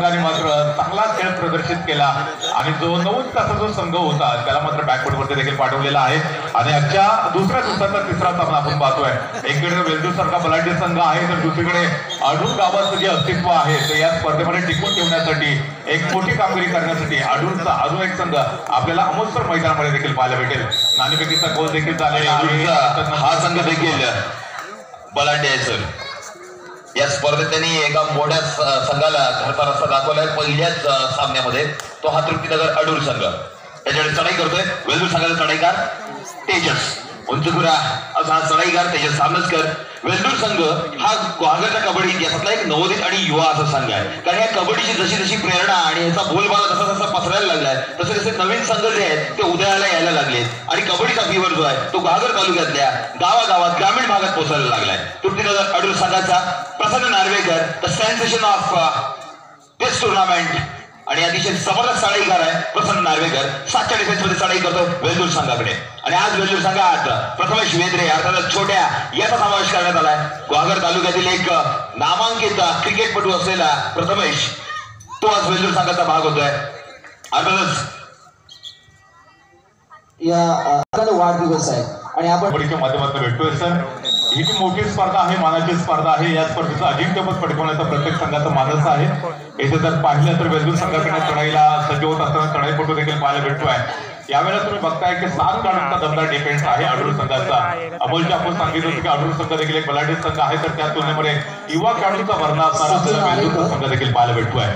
संघाने मात्र चांगला खेळ प्रदर्शित केला आणि जो 9 तासाचा जो संघ होता त्याला मात्र बॅकवर्डवरती देखील पाठवलेला आहे आणि आजच्या दुसऱ्या दिवसाचा तिसरा सामना आपण पाहतोय. एकीकडे वेल्दूर सारखा बलाढ्य संघ आहे तर दुसरीकडे आडूर गावाचं जे अस्तित्व आहे ते या स्पर्धेमध्ये टिकून ठेवण्यासाठी एक मोठी कामगिरी करण्यासाठी आडूरचा अजून एक संघ आपल्याला अमोलसर मैदानामध्ये देखील पाहायला भेटेल. नाणेफेकीचा गोल देखील झालेला आहे. हा संघ देखील बलाढ्य आहे सर. या स्पर्धेत त्यांनी एका मोठ्या संघाला घरचा रस्ता दाखवलाय पहिल्याच सामन्यामध्ये. तो हा तृप्तीनगर अडूर संघ त्याच्याकडे चढाई करतोय. वेल्दूर संघाचा चढाईकार तेजस उंचपुरा असा हा चढाईकार तेजस सामनसकर. वेल्दूर संघ हा ग्वागरच्या कबड्डी इतिहासातला एक नवोदित आणि युवा असा संघ आहे. कारण या कबड्डीची जशी जशी प्रेरणा आणि ह्याचा बोलबाला जसा जसा पसरायला लागलाय तसे तसे नवीन संघ जे आहेत ते उदयाला यायला लागले आणि कबड्डीचा फीवर जो आहे तो ग्वागर तालुक्यातल्या गावागावात ग्रामीण भागात पोहोचायला लागलाय. तृप्तीनगर अडूर संघाचा Prasanna Narvekar the sensation of this tournament आणि अतिशय जबरदस्त चढाईकार आहे प्रसन्न नार्वेकर. 7च्या डिफेन्स मध्ये चढाई करतोय वेल्दूर संघाकडे आणि आज वेल्दूर संघात प्रथमेश वेद्रे अर्थात छोट्या याचा समावेश करण्यात आलाय. ग्वागर तालुक्यातील एक नामांकित क्रिकेटपटू असलेला प्रथमेश तो आज वेल्दूर संघाचा भाग होतोय. अर्थातच या वाढदिवस आहे आणि आपण कबड्डीच्या माध्यमातून भेटतोय सर. ही जी मोठी स्पर्धा आहे मानाची स्पर्धा आहे. या स्पर्धेचं अजिंक्यपद पटकवण्याचा प्रत्येक संघाचा मानस आहे. येथे जर पाहिलं तर वेल्दूर संघाकडे चढाईला सज्ज होत असताना चढाईपटू देखील पाहायला भेटतोय. यावेळेला तुम्ही बघताय की 7 खेळाडूंचा दमदार डिफेन्स आहे अडूर संघाचा. अमोलच्या आपण सांगितलं होतं की अडूर संघ देखील एक बलाढ्य संघ आहे तर त्या तुलनेमध्ये युवा खेळाडूचा भरणा असणारा वेल्दूर संघ देखील पाहायला भेटतोय.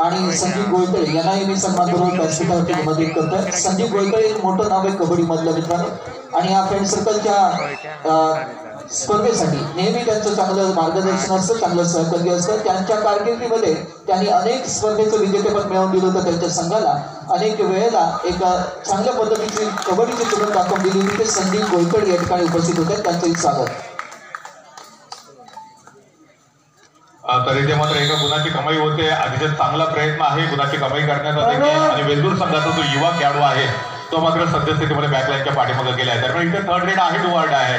आणि संजीव गोयतळे यांनाही मी सन्मानपूर्वक व्यासपीठावरती मदत करतोय. संजीव गोयतळे एक मोठं नाव आहे कबड्डी मधलं मित्रांनो आणि या फ्रेंड सर्कलच्या स्पर्धेसाठी नेहमी त्यांचं चांगलं मार्गदर्शन असतं चांगलं सहकार्य असतं. त्यांच्या कारकिर्दीमध्ये त्यांनी अनेक स्पर्धेचं विजेतेपद मिळवून दिलं होतं. त्यांच्या संघाला अनेक वेळेला एक चांगल्या पद्धतीची कबड्डीची तुलना दाखवून दिली होती. ते संजीव गोयतळे या ठिकाणी उपस्थित होते. त्यांचंही स्वागत. तरी ते मात्र एका गुणाची कमाई होते. अतिशय चांगला प्रयत्न आहे गुणाची कमाई करण्याचा देखील आणि वेल्दूर संघाचा जो युवा खेळाडू आहे तो मात्र सद्यस्थितीमध्ये बॅकलाईनच्या पाठीमागे गेला आहे. दरम्यान इथे थर्ड रेड आहे डुवार्ड आहे.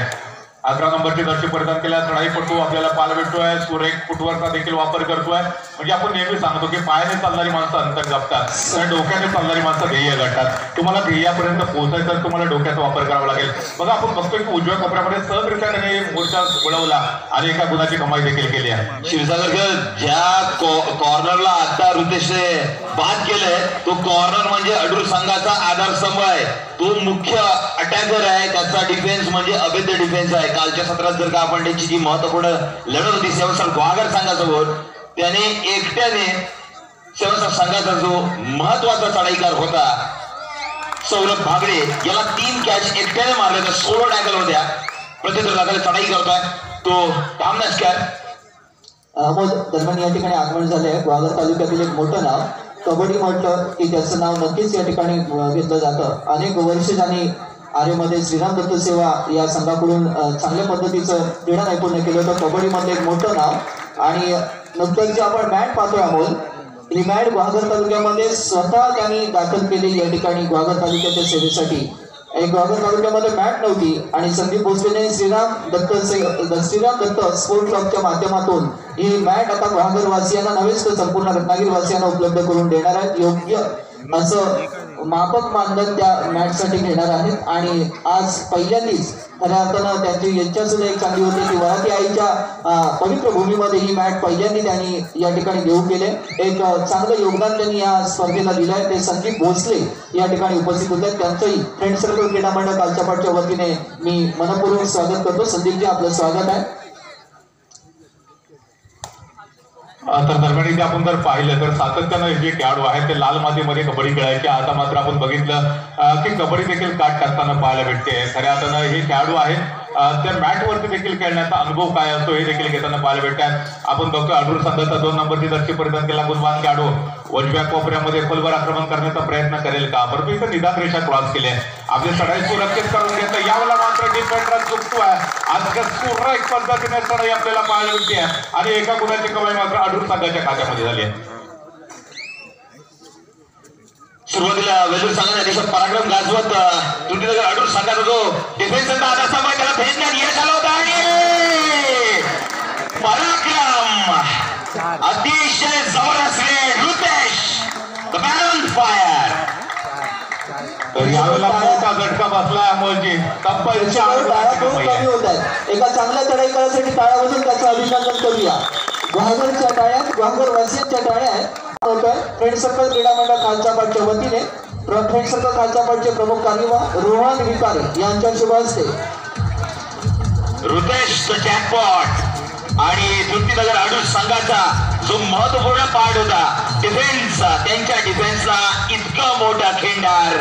11 नंबरची दर्शी परिधान केल्या चढाईपटू आपल्याला पाहायला भेटतोय. सुरेख फुटवर्कचा देखील वापर करतोय. म्हणजे आपण नेहमी सांगतो की पायाने चालणारी माणसं अंतर जपतात तर डोक्याने चालणारी माणसं ध्येय गाठतात. तुम्हाला ध्येयापर्यंत पोहोचायचं तर तुम्हाला डोक्याचा वापर करावा लागेल. बघा आपण बघतोय की उजव्या कोपऱ्यामध्ये सहजरित्या त्याने मोर्चा वळवला आणि एका गुणाची कमाई देखील केली आहे. क्षीरसागर ज्या कॉर्नरला आता ऋतेशने बाद केलंय तो कॉर्नर म्हणजे अडूर संघाचा आधारस्तंभ आहे. तो मुख्य अटॅकर आहे. त्याचा डिफेन्स म्हणजे अभेद्य डिफेन्स आहे. कालच्या सत्रात जर का आपण त्यांची जी महत्वपूर्ण लढत होती सेवसर ग्वागर संघासमोर त्याने एकट्याने सेवसर संघाचा जो महत्वाचा चढाईकार होता सौरभ भागडे याला 3 कॅच एकट्याने मारले तर 16 टॅकल होत्या. प्रत्युत्तर चढाई करतोय तो कामनाशकर अमोल. दरम्यान या ठिकाणी आगमन झालंय. ग्वागर तालुक्यातील एक मोठं नाव कबड्डी म्हटलं की त्याचं नाव नक्कीच या ठिकाणी घेतलं जातं. अनेक वर्ष त्यांनी आर्यमध्ये श्रीराम दत्त सेवा या संघाकडून चांगल्या पद्धतीचं क्रीडा नैपुण्य केलं होतं. कबड्डीमध्ये एक मोठं नाव आणि नुकतंच जे आपण मॅट पाहतोय अमोल ही मॅट ग्वागर तालुक्यामध्ये स्वतः त्यांनी दाखल केली या ठिकाणी ग्वागर तालुक्याच्या सेवेसाठी. एक ग्वागर तालुक्यामध्ये मॅट नव्हती आणि संदीप भोसलेने श्रीराम दत्त स्पोर्ट क्लबच्या माध्यमातून ही मॅट आता ग्वागर वासियांना नव्हेच तर संपूर्ण रत्नागिरी वासियांना उपलब्ध करून देणार आहेत. योग्य असं मापक मानधन त्या मॅचसाठी घेणार आहेत आणि आज पहिल्यांदाच खऱ्या अर्थानं त्यांची इच्छा सुद्धा एक चांगली होती की वराती आईच्या पवित्र भूमीमध्ये ही मॅच पहिल्यांदा त्यांनी या ठिकाणी घेऊन गेले. एक चांगलं योगदान त्यांनी या स्पर्धेला दिलं आहे. ते संदीप भोसले या ठिकाणी उपस्थित होते. त्यांचंही फ्रेंड सर्कल क्रीडा मंडळ कालच्या पाठच्या वतीने मी मनपूर्वक स्वागत करतो. संदीपजी आपलं स्वागत आहे. तर दरम्यान इथे आपण जर पाहिलं तर सातत्यानं जे खेळाडू आहेत ते लाल मातीमध्ये कबड्डी खेळायचे. आता मात्र आपण बघितलं की कबड्डी देखील काट टाकताना पाहायला भेटते. खऱ्या अर्थानं हे खेळाडू आहेत त्या मॅटवरती देखील खेळण्याचा अनुभव काय असतो हे देखील घेताना पाहायला भेटतात. आपण बघतो अडूर संघाचा 2 नंबरची दर्शी परिधान केला गुणवान खेळाडू उजव्या कोपऱ्यामध्ये खोलवर आक्रमण करण्याचा प्रयत्न करेल का. परंतु इथं निदान रेषा क्रॉस केली आहे. आपली चढाई सुरक्षित करून घेतलं. यावेळेला मात्र डिफेंडर चुकतोय. आज सुरेख पद्धतीने चढाई आपल्याला पाहायला मिळते आणि एका गुणाची कमाई मात्र अडूर संघाच्या खात्यामध्ये झाली आहे. सुरुवातीला वेल्दूर संघाने अतिशय पराक्रम गाजवत तृतीय अडूर संघाचा जो डिफेन्सचा आधारस्तंभ त्याला भेटण्यात यश आलं होतं आणि पराक्रम अतिशय जबरदस्त फायर. तर यावेळेला मोठा झटका बसलाय अमोलजी. तब्बल 4 टाळ्या खूप कमाई कमी आहे. होत आहेत. एका चांगल्या चढाई करण्यासाठी टाळ्या वाजून त्याचं अभिनंदन करूया. गुहागरच्या टाळ्या, गुहागर वासियांच्या टाळ्या आहेत. फ्रेंड सर्कल क्रीडा मंडळ खालच्या पाठच्या वतीने फ्रेंड सर्कल खालच्या पाठचे प्रमुख कार्यवाह रोहन विकारे यांच्या शुभ हस्ते रुतेश द जॅकपॉट आणि तृप्तीनगर अडूर संघाचा जो महत्वपूर्ण पार्ट होता डिफेन्स, त्यांच्या डिफेन्सला इतकं मोठा खिंडार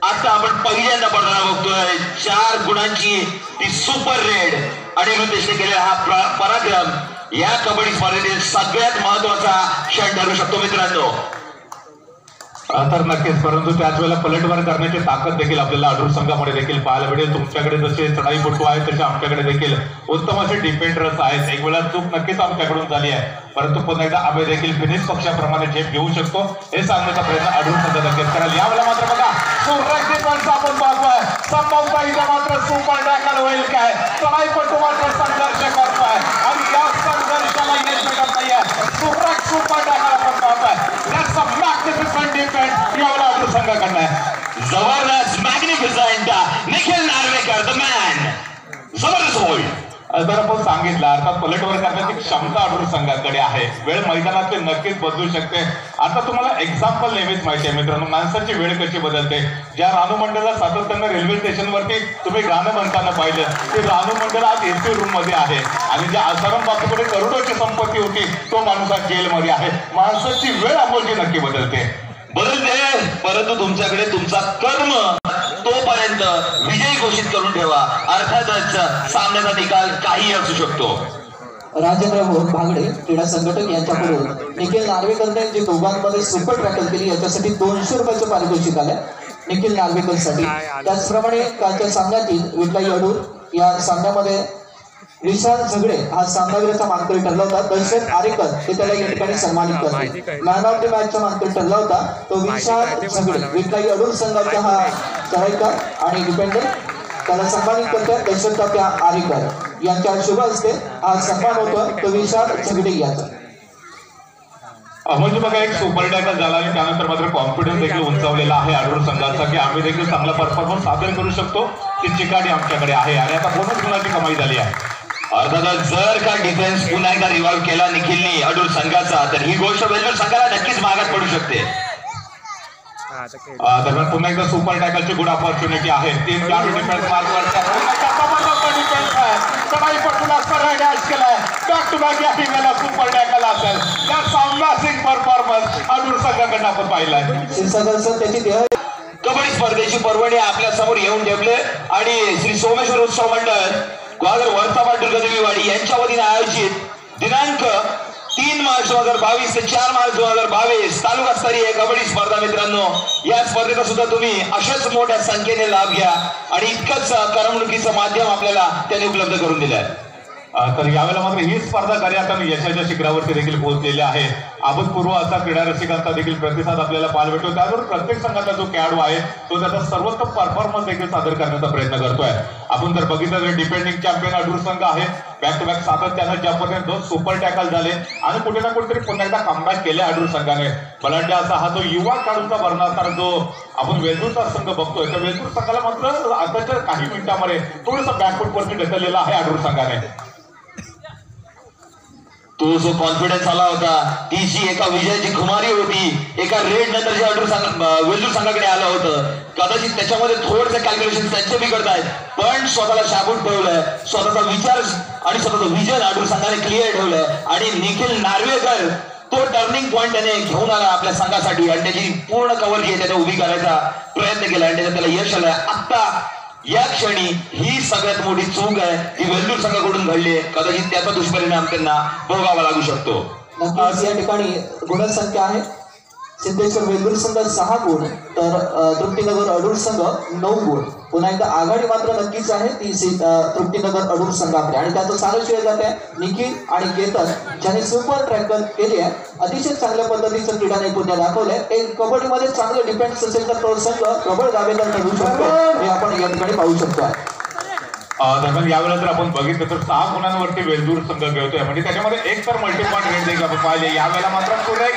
आता आपण पहिल्यांदा पडताना बघतोय. 4 गुणांची ती सुपर रेड आणि रुतेशने केलेला हा पराक्रम या कबड्डी स्पर्धेतील सगळ्यात महत्वाचा क्षण ठरू शकतो मित्रांनो. तर नक्कीच, परंतु त्याच वेळेला पलटवार करण्याची ताकद देखील आपल्याला अडूर संघामध्ये देखील पाहायला मिळेल. तुमच्याकडे जसे चढाईपटू आहेत तसे आमच्याकडे देखील उत्तम असे डिफेंडर्स आहेत. एक वेळा चूक नक्कीच आमच्याकडून झाली आहे, परंतु पुन्हा एकदा आम्ही देखील फिनिश पक्षाप्रमाणे झेप घेऊ शकतो हे सांगण्याचा प्रयत्न अडूर संघ नक्कीच कराल. यावेळेला मात्र बघा आपण पाहतोय संभवता इथं मात्र सुपर टॅकल होईल काय. चढाईपटू मात्र संघर्ष करतोय आणि या संघर्षाला यश भेटत नाहीये. सुपर टॅकल आपण पाहतोय. That's a magnificent defense यावेळेला अडूर संघाकडनं आहे. जबरदस्त magnificent Nikhil Narvekar the man. जबरदस्त होईल. जर आपण सांगितलं अर्थात पलटवार करण्याची क्षमता अडूर संघाकडे आहे. वेळ मैदानातले नक्कीच बदलू शकते. आता तुम्हाला एक्झाम्पल नेहमीच माहिती आहे मित्रांनो, माणसाची वेळ कशी बदलते. ज्या रानू मंडळला सातत्यानं रेल्वे स्टेशनवरती तुम्ही गाणं म्हणताना पाहिलं, ते रानू मंडळ आज एसी रूम मध्ये आहे आणि ज्या आसाराम बापूकडे करोडोची संपत्ती होती तो माणूस आज जेलमध्ये आहे. माणसाची वेळ अमोलची नक्की बदलते. परंतु तुमच्याकडे तुमचा कर्म तोपर्यंत विजय घोषित करून ठेवा. अर्थातच सामन्याचा निकाल काही असू शकतो. राजेंद्र भांगडे क्रीडा संघटक यांच्याकडून निखिल नार्वेकरने जे दोघांमध्ये सुपर टॅकल केली याच्यासाठी 200 रुपयाचं पारितोषिक आलं निखिल नार्वेकरसाठी. त्याचप्रमाणे कालच्या सामन्यातील विठलाई अडूर या सामन्यामध्ये विशाल झगडे हा सामनावीराचा मानकरी ठरला होता. दशरथ आरेकर हे त्याला या ठिकाणी सन्मानित करते. मॅन ऑफ द मॅचचा मानकरी ठरला होता तो विशाल झगडे. विठलाई अडूर संघाचा हा चढाईकर आणि डिफेंडर त्याला सन्मानित करतात दशरथ आरेकर यांच्या शुभ हस्ते हा सन्मान होतो तो विशाल झगडे याचा. म्हणजे बघा एक सुपर टॅकल झाला आणि त्यानंतर मात्र कॉन्फिडन्स देखील उंचावलेला आहे अडूर संघाचा की आम्ही देखील चांगला परफॉर्मन्स सादर करू शकतो. ती चिकाटी आमच्याकडे आहे आणि आता बोनस गुणाची कमाई झाली आहे. अर्थातच जर का डिफेन्स पुन्हा एकदा रिवाइव्ह केला निखिलने अडूर संघाचा तर ही गोष्ट वेल्लोर संघाला नक्कीच मागात पडू शकते. दरम्यान पुन्हा एकदा सुपर टॅकलची गुड ऑपॉर्च्युनिटी आहे. 3 खेळाडू डिफेन्स मार्कवरती बॅक टू बॅक या टीमला सुपर टॅकल असेल त्या सामनासिंग परफॉर्मन्स अडूर संघाकडनं आपण पाहिलाय. त्याची कबड्डी स्पर्धेची पर्वणी आपल्या समोर येऊन ठेवले आणि श्री सोमेश्वर उत्सव मंडळ ग्वादर वर्ताबाद दुर्गादेवीवाडी यांच्या वतीने आयोजित दिनांक 3 मार्च 2022 ते 4 मार्च 2022 तालुकास्तरीय कबड्डी स्पर्धा मित्रांनो. या स्पर्धेचा सुद्धा तुम्ही अशाच मोठ्या संख्येने लाभ घ्या आणि इतकंच करमणुकीचं माध्यम आपल्याला त्यांनी उपलब्ध करून दिलं आहे. तर यावेळेला मात्र ही स्पर्धा कार्यातून यशाच्या शिखरावरती देखील पोहोचलेली आहे. अभूतपूर्व असा क्रीडा रसिकांचा देखील प्रतिसाद आपल्याला पाहायला भेटतो. त्याबरोबर प्रत्येक संघाचा जो खेळाडू आहे तो त्याचा सर्वोत्तम परफॉर्मन्स देखील सादर करण्याचा प्रयत्न करतोय. आपण जर बघितलं तर डिफेंडिंग चॅम्पियन अडूर संघ आहे. बॅक टू बॅक सातत्यानं ज्या पद्धतीने 2 सुपर टॅकल झाले आणि कुठे ना कुठेतरी पुन्हा एकदा कमबॅक केले अडूर संघाने. बलाढ्य असा हा जो युवा खेळाडूंचा भरणा असणारा जो आपण वेलूरचा संघ बघतोय त्या वेलूर संघाला मात्र आताच्या काही मिनिटांमध्ये थोडंसं बॅकफुट वरती ढकललेला आहे अडूर संघाने. तो जो कॉन्फिडन्स आला होता ती जी एका विजयाची खुमारी होती एका रेड नंतर जे अडूर वेल्लोर संघाकडे आलं होतं कदाचित त्याच्यामध्ये थोडसे कॅल्क्युलेशन त्यांचे बिघडत आहेत पण स्वतःला शाबूत ठेवलंय. स्वतःचा विचार आणि स्वतःचं विजन अडूर संघाने क्लिअर ठेवलंय आणि निखिल नार्वेकर तो टर्निंग पॉइंट त्याने घेऊन आला आपल्या संघासाठी आणि त्याची पूर्ण कव्हर जी त्याने उभी करायचा प्रयत्न केला आणि त्याला यश आलंय. आता या क्षणी ही सगळ्यात मोठी चूक आहे जी वेल्लोर संघाकडून घडली. कदाचित त्याचा दुष्परिणाम त्यांना भोगावा लागू शकतो. नक्कीच या ठिकाणी गुणसंख्या आहे. सिद्धेश्वर वेल्लोर संघ 6 गुण तर तृप्तीनगर अडूर संघ 9 गुण. पुन्हा एकदा आघाडी मात्र नक्कीच आहे ती तृप्तीनगर अडूर संघाकडे आणि त्याचं सारं श्रेय जात आहे निखिल आणि केतन ज्याने सुपर टॅकल केली आहे. अतिशय चांगल्या पद्धतीचं क्रीडा नैपुण्य दाखवलंय. एक कबड्डीमध्ये चांगलं डिफेन्स असेल तर तो संघ प्रबळ दावेदार ठरू शकतो हे आपण या ठिकाणी पाहू शकतो. दरम्यान यावेळेला जर आपण बघितलं तर 6 गुणांवरती वेल्लोर संघ खेळतोय म्हणजे त्याच्यामध्ये एक तर मल्टी पॉईंट रेट देखील आपण पाहिले. यावेळेला मात्र पुढे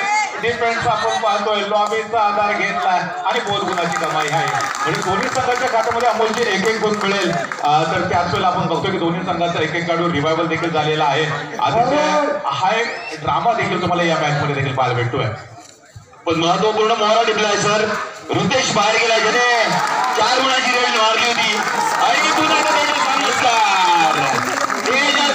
डिफेन्स आपण पाहतोय लॉबीचा आधार घेतलाय आणि बोलगुणाची कमाई आहे म्हणजे दोन्ही संघाच्या खात्यामध्ये अमोलची एक गुण मिळेल तर त्याच वेळेला आपण बघतोय की दोन्ही संघाचा एक खेळाडू रिवायवल देखील झालेला आहे अतिशय हा एक ड्रामा देखील तुम्हाला या मॅच मध्ये देखील पाहायला भेटतोय पण महत्वपूर्ण मोहरा टिपलाय सर ऋतेश बाहेर गेला ज्याने 4 गुणाची रेड मारली होती आणि पुन्हा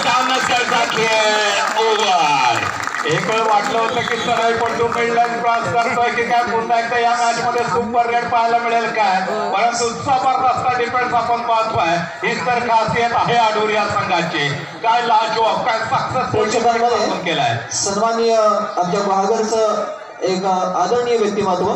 सामनाचा खेळ ओव्हर एक वेळ वाटलं होतं की सरळ पण तो मिडलाईन क्रॉस करतोय की काय पुन्हा एकदा या मॅच मध्ये सुपर रेड पाहायला मिळेल काय परंतु जबरदस्त डिफेन्स आपण पाहतोय हीच तर खासियत आहे अडूर या संघाची काय लाजवाब काय सक्सेसफुल केलाय सन्माननीय आमच्या गुहागरचं एक आदरणीय व्यक्तिमत्व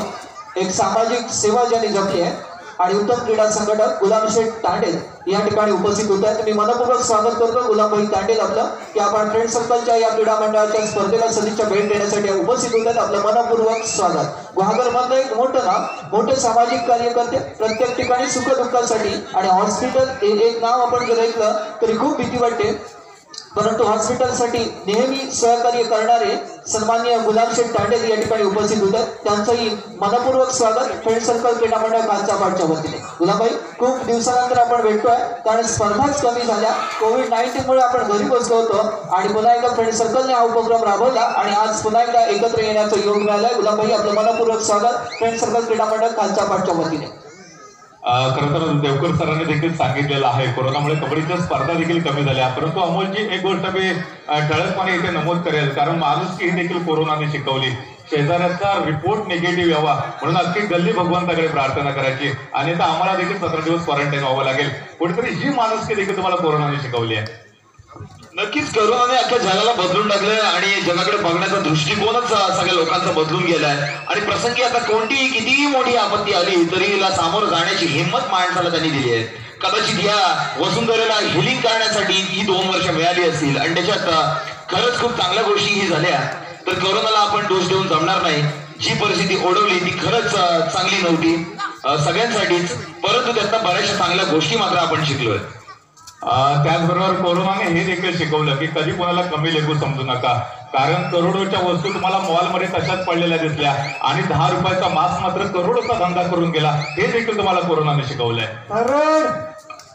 एक सामाजिक सेवा ज्यांनी जपली आहे आणि उत्तम क्रीडा संघटक गुलामशेठ तांडेल या ठिकाणी उपस्थित होत आहेत. मी मनपूर्वक स्वागत करतो गुलामभाई तांडेल आपलं की आपण फ्रेंड सर्कलच्या या क्रीडा मंडळाच्या स्पर्धेला सदिच्छा भेट देण्यासाठी उपस्थित होत आहेत. आपलं मनपूर्वक स्वागत. गुहागर मधलं एक मोठं नाव मोठे सामाजिक कार्यकर्ते प्रत्येक ठिकाणी सुखदुःखासाठी आणि हॉस्पिटल एक नाव आपण जर ऐकलं तरी खूप भीती वाटते परंतु हॉस्पिटलसाठी नेहमी सहकार्य करणारे सन्माननीय गुलामशेठ तांडेल या ठिकाणी उपस्थित होते त्यांचंही मनपूर्वक स्वागत फ्रेंड सर्कल क्रीडा मंडळ कालचापाडच्या वतीने. गुलामभाई खूप दिवसानंतर आपण भेटतोय कारण स्पर्धाच कमी झाल्या कोविड-19 मुळे आपण घरी बसलो होतो आणि पुन्हा एकदा फ्रेंड सर्कलने हा उपक्रम राबवला आणि आज पुन्हा एकदा एकत्र येण्याचं योग मिळालंय. गुलामभाई आपलं मनपूर्वक स्वागत फ्रेंड सर्कल क्रीडा मंडळ कालचापाडच्या वतीने. खरं तर देवकर सरांनी देखील सांगितलेलं आहे कोरोनामुळे कबड्डीच्या स्पर्धा देखील कमी झाल्या परंतु अमोलची एक गोष्ट मी ठळकपणे इथे नमूद करेल कारण माणुसकी ही देखील कोरोनाने शिकवली शेजाऱ्याचा रिपोर्ट निगेटिव्ह यावा म्हणून अख्खी गल्ली भगवंताकडे प्रार्थना करायची आणि आता आम्हाला देखील 17 दिवस क्वारंटाईन व्हावं लागेल कुठेतरी ही माणुसकी देखील तुम्हाला कोरोनाने शिकवली आहे. नक्कीच करोनाने अख्ख्या जगाला बदलून टाकलंय आणि जगाकडे बघण्याचा दृष्टिकोनच सगळ्या लोकांचा बदलून गेलाय आणि प्रसंगी आता कोणतीही कितीही मोठी आपत्ती आली तरी हिला सामोरं जाण्याची हिंमत माणसाला त्यांनी दिली आहे. कदाचित या वसुंधरेला हिलिंग करण्यासाठी ही 2 वर्ष मिळाली असतील आणि त्याच्यात खरंच खूप चांगल्या गोष्टी ही झाल्या तर करोनाला आपण दोष देऊन जमणार नाही. जी परिस्थिती ओढवली ती खरंच चांगली नव्हती सगळ्यांसाठीच परंतु त्यातनं बऱ्याचशा चांगल्या गोष्टी मात्र आपण शिकलोय. त्याचबरोबर कोरोनाने हे देखील शिकवलं की कधी कोणाला कमी लेखू समजू नका कारण करोडोच्या वस्तू तुम्हाला मॉलमध्ये तशाच पडलेल्या दिसल्या आणि 10 रुपयाचा मास्क मात्र करोडोचा धंदा करून गेला हे देखील तुम्हाला कोरोनाने शिकवलंय.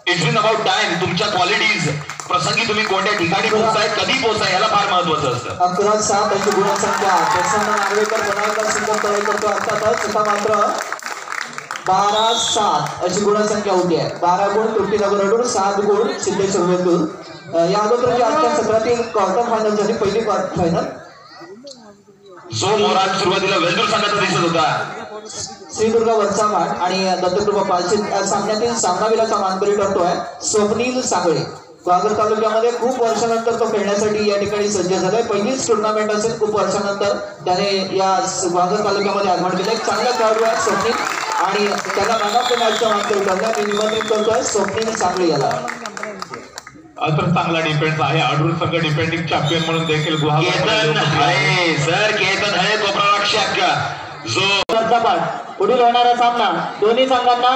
इट्स बीन अबाउट टाइम तुमच्या क्वालिटीज प्रसंगी तुम्ही कोणत्या ठिकाणी पोहोचताय कधी पोहोचताय याला फार महत्वाचं असतं. 11-7 अशी गुणसंख्या प्रसन्न नार्वेकर बनावकर सुंदर तळे करतो अर्थातच आता मात्र 12-7 अशी गुणसंख्या होती आहे. 12 गुण तृप्तीनगर अडूर 7 गुण सिद्धेश्वर वेल्लूर या अगोदरची आजच्या सत्रातील क्वार्टर फायनल झाली पहिली क्वार्टर फायनल जो मोराज सुरुवातीला वेल्लूर संघाचा दिसत होता श्रीदुर्गा वरचा माठ आणि दत्तकृपा पालशी सामन्यातील सामनावीराचा मानकरी ठरतोय स्वप्नील सांगळे. गुहागर तालुक्यामध्ये खूप वर्षानंतर तो खेळण्यासाठी या ठिकाणी सज्ज झालाय. पहिलीच टुर्नामेंट असेल खूप वर्षानंतर त्याने या गुहागर तालुक्यामध्ये आगमन केलं. एक चांगला खेळाडू आहे स्वप्नील आणि त्याला मॅन ऑफ द मॅचचा मानकरी ठरला मी निमंत्रित करतोय स्वप्नील सांगळे याला. तर चांगला डिफेन्स आहे अडूर संघ डिफेंडिंग चॅम्पियन म्हणून देखील सर केतन आहे गोप्ररक्षक जो पुढील होणारा सामना दोन्ही संघांना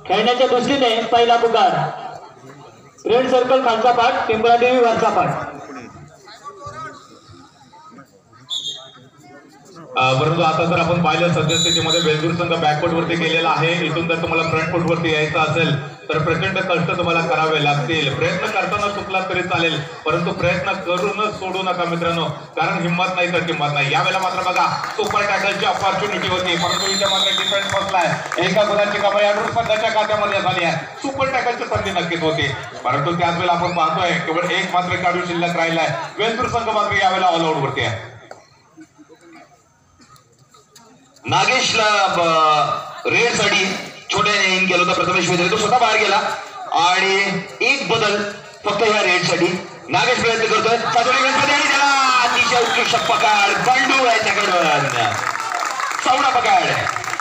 खेळण्याच्या दृष्टीने पहिला पुकार फ्रेंड सर्कल खालचा पाठ पिंपळादेवी वरचा पाठ. परंतु आता जर आपण पाहिलं सद्यस्थितीमध्ये वेल्लूर संघ बॅकफुट वरती गेलेला आहे. इथून जर तुम्हाला फ्रंट फुट वरती यायचं असेल तर प्रचंड कष्ट तुम्हाला करावे लागतील. प्रयत्न करताना चुकला तरी चालेल परंतु प्रयत्न करूनच सोडू नका मित्रांनो कारण हिंमत नाही तर किंमत नाही. यावेळेला मात्र बघा सुपर टॅकलची ऑपॉर्च्युनिटी होती परंतु इथे मात्र डिफेन्स बसलाय. एका गुणाची कमाई अडूर संघाच्या खात्यामध्ये झाली आहे. सुपर टॅकलची संधी नक्कीच होती परंतु त्याच वेळेला आपण पाहतोय केवळ एक मात्र खेळाडू शिल्लक राहिलाय. वेल्लूर संघ मात्र यावेळेला ऑल आउट वरती आहे. नागेशला रेड साठी छोट्याने इन केलं होतं प्रथमेश मित्र तो स्वतः बाहेर गेला आणि एक बदल फक्त ह्या रेड साठी नागेश प्रयत्न करतोय आणि त्याला अतिशय उत्कृष्ट पकड बंडू याच्याकडून चौडा पकड